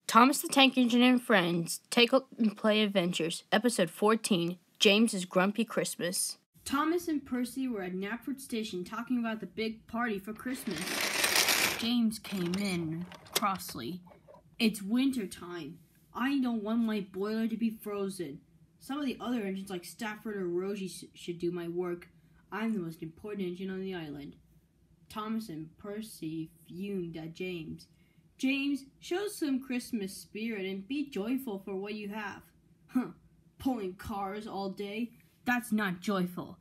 Thomas the Tank Engine and Friends Take and Play Adventures, Episode 14, James's Grumpy Christmas. Thomas and Percy were at Knapford Station talking about the big party for Christmas. James came in crossly. It's winter time. I don't want my boiler to be frozen. Some of the other engines like Stafford or Rosie should do my work. I'm the most important engine on the island. Thomas and Percy fumed at James. James, show some Christmas spirit and be joyful for what you have. Pulling cars all day? That's not joyful.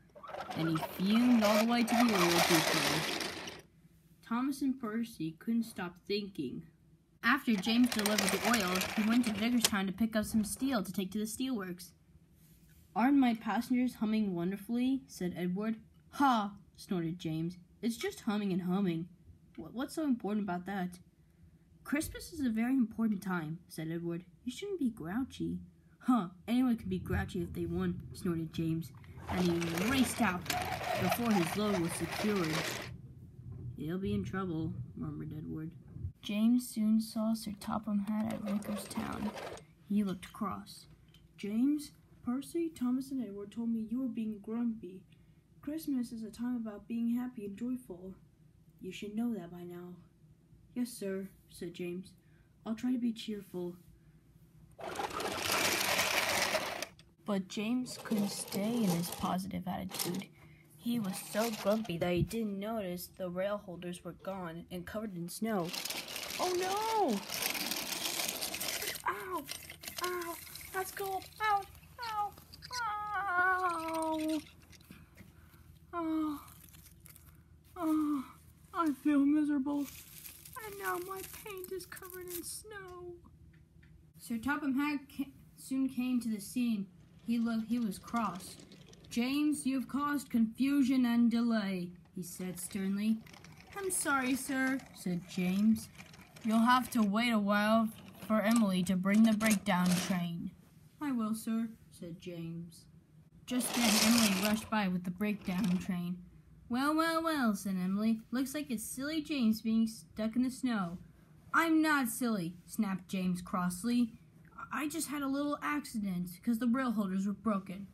And he fumed all the way to the oil depot. Thomas and Percy couldn't stop thinking. After James delivered the oil, he went to Vigorstown to pick up some steel to take to the steelworks. Aren't my passengers humming wonderfully? Said Edward. Ha! Snorted James. It's just humming and humming. What's so important about that? Christmas is a very important time, said Edward. You shouldn't be grouchy. Anyone could be grouchy if they won, snorted James, and he raced out before his load was secured. He'll be in trouble, murmured Edward. James soon saw Sir Topham Hatt at Vigorstown. He looked cross. James, Percy, Thomas, and Edward told me you were being grumpy. Christmas is a time about being happy and joyful. You should know that by now. Yes, sir, said James. I'll try to be cheerful. But James couldn't stay in his positive attitude. He was so grumpy that he didn't notice the rail holders were gone and covered in snow. Oh no! Ow! Ow! That's cold! Ow! Ow! Ow! Oh! Oh! I feel miserable. And now my paint is covered in snow. Sir Topham Hatt soon came to the scene. He was cross. James, you have caused confusion and delay, he said sternly. I'm sorry, sir, said James. You'll have to wait a while for Emily to bring the breakdown train. I will, sir, said James. Just then Emily rushed by with the breakdown train. Well, said Emily. Looks like it's silly James being stuck in the snow. I'm not silly, snapped James crossly. I just had a little accident because the rail holders were broken.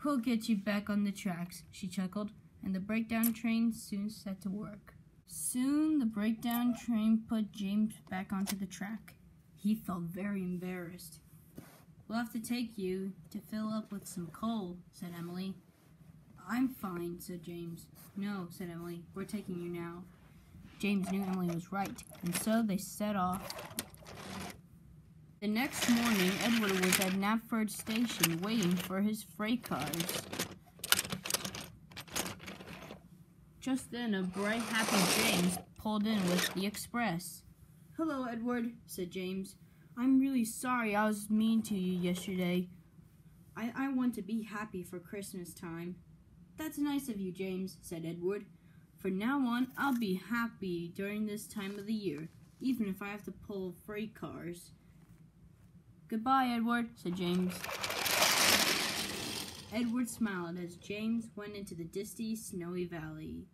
We'll get you back on the tracks, she chuckled, and the breakdown train soon set to work. Soon the breakdown train put James back onto the track. He felt very embarrassed. We'll have to take you to fill up with some coal, said Emily. I'm fine, said James. No, said Emily, we're taking you now. James knew Emily was right, and so they set off. The next morning, Edward was at Knapford Station waiting for his freight cars. Just then, a bright, happy James pulled in with the express. Hello, Edward, said James. I'm really sorry I was mean to you yesterday. I want to be happy for Christmas time. That's nice of you, James, said Edward. From now on, I'll be happy during this time of the year, even if I have to pull freight cars. Goodbye, Edward, said James. Edward smiled as James went into the disty, snowy valley.